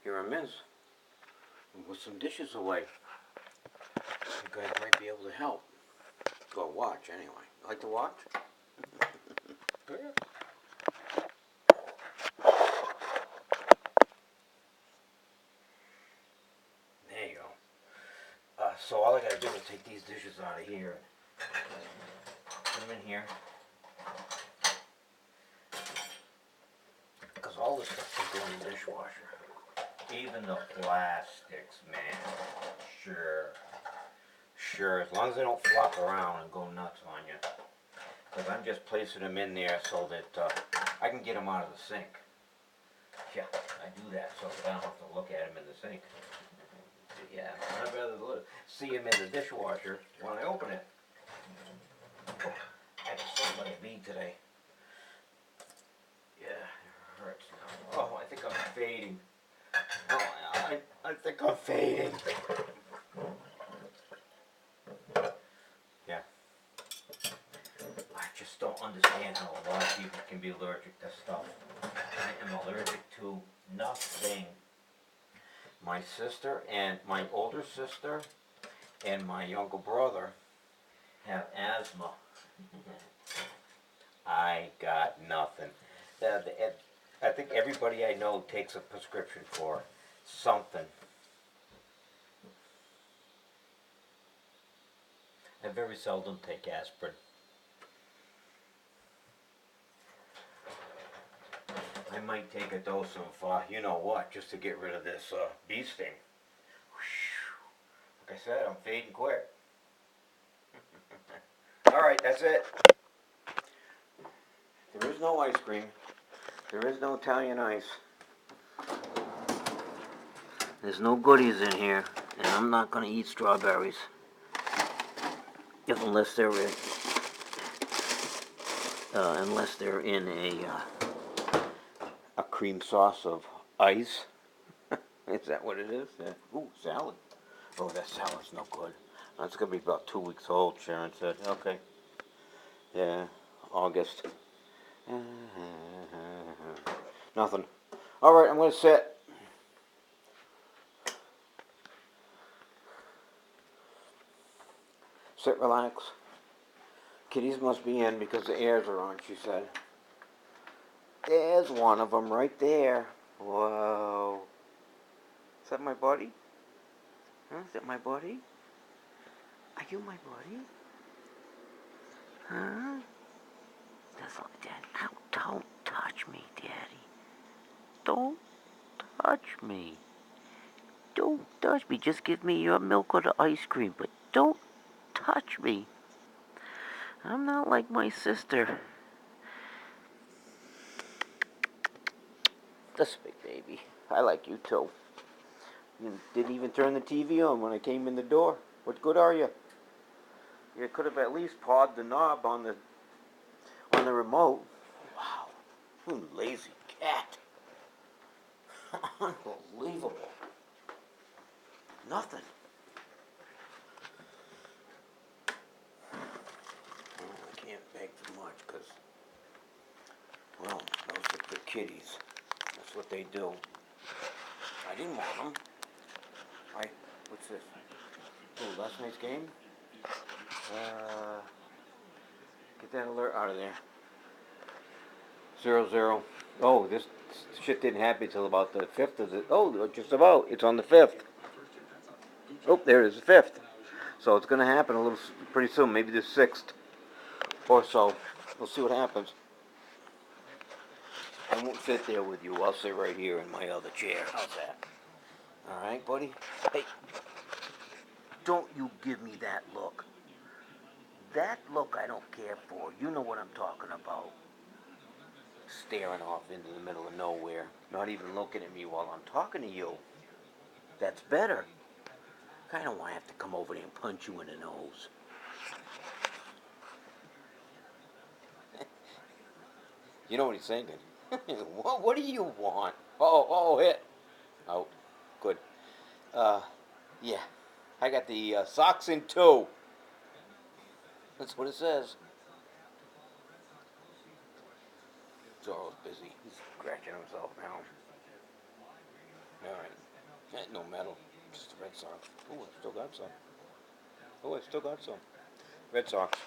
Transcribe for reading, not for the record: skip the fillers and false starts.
here I'm in with some dishes away. You guys might be able to help. Go watch anyway. You like to watch? Yeah. There you go. So all I gotta do is take these dishes out of here, put them in here, because all this stuff can go in the dishwasher. Even the plastics, man. Sure, as long as they don't flop around and go nuts on you. Because I'm just placing them in there so that I can get them out of the sink. Yeah, I do that so that I don't have to look at them in the sink. Yeah, I'd rather see them in the dishwasher when I open it. Oh, I had to save my bead today. Yeah, it hurts now. Oh, I think I'm fading. Oh, I think I'm fading. Yeah. I just don't understand how a lot of people can be allergic to stuff. I am allergic to nothing. My sister and my older sister and my younger brother have asthma. I got nothing. I think everybody I know takes a prescription for something. I very seldom take aspirin. I might take a dose of, you know what, just to get rid of this bee sting. Like I said, I'm fading quick. Alright, that's it. There is no ice cream. There is no Italian ice. There's no goodies in here, and I'm not going to eat strawberries. Unless they're in a cream sauce of ice. Is that what it is? Yeah. Ooh, salad. Oh, that salad's no good. That's going to be about 2 weeks old, Sharon said. Okay. Yeah, August. Nothing. Alright, I'm going to sit. Sit, relax. Kitties must be in because the airs are on, she said. There's one of them right there. Whoa. Is that my buddy? Huh? Is that my buddy? Are you my buddy? Huh? Just look, Daddy. Ow, don't touch me, Daddy. Don't touch me. Don't touch me. Just give me your milk or the ice cream, but don't touch me. I'm not like my sister. This big baby. I like you too. You didn't even turn the TV on when I came in the door. What good are you? You could have at least pawed the knob on the remote. Wow. You lazy cat. Unbelievable. Nothing. Well, I can't beg for much because, well, those are the kitties. That's what they do. I didn't want them. What's this? Oh, last night's game? Get that alert out of there. 0-0. Oh, this shit didn't happen until about the 5th of the... Oh, just about. It's on the 5th. Oh, there it is, the 5th. So it's going to happen a little pretty soon. Maybe the 6th or so. We'll see what happens. I won't sit there with you. I'll sit right here in my other chair. How's that? All right, buddy? Hey, don't you give me that look. That look I don't care for. You know what I'm talking about. Staring off into the middle of nowhere. Not even looking at me while I'm talking to you. That's better. I don't want to have to come over there and punch you in the nose. You know what he's thinking? What do you want? Oh, hit. Oh, good. Yeah. I got the socks in too. That's what it says. Zorro's busy. He's scratching himself now. All right. No metal, just the Red Sox. Oh, I still got some. Oh, I still got some. Red Sox.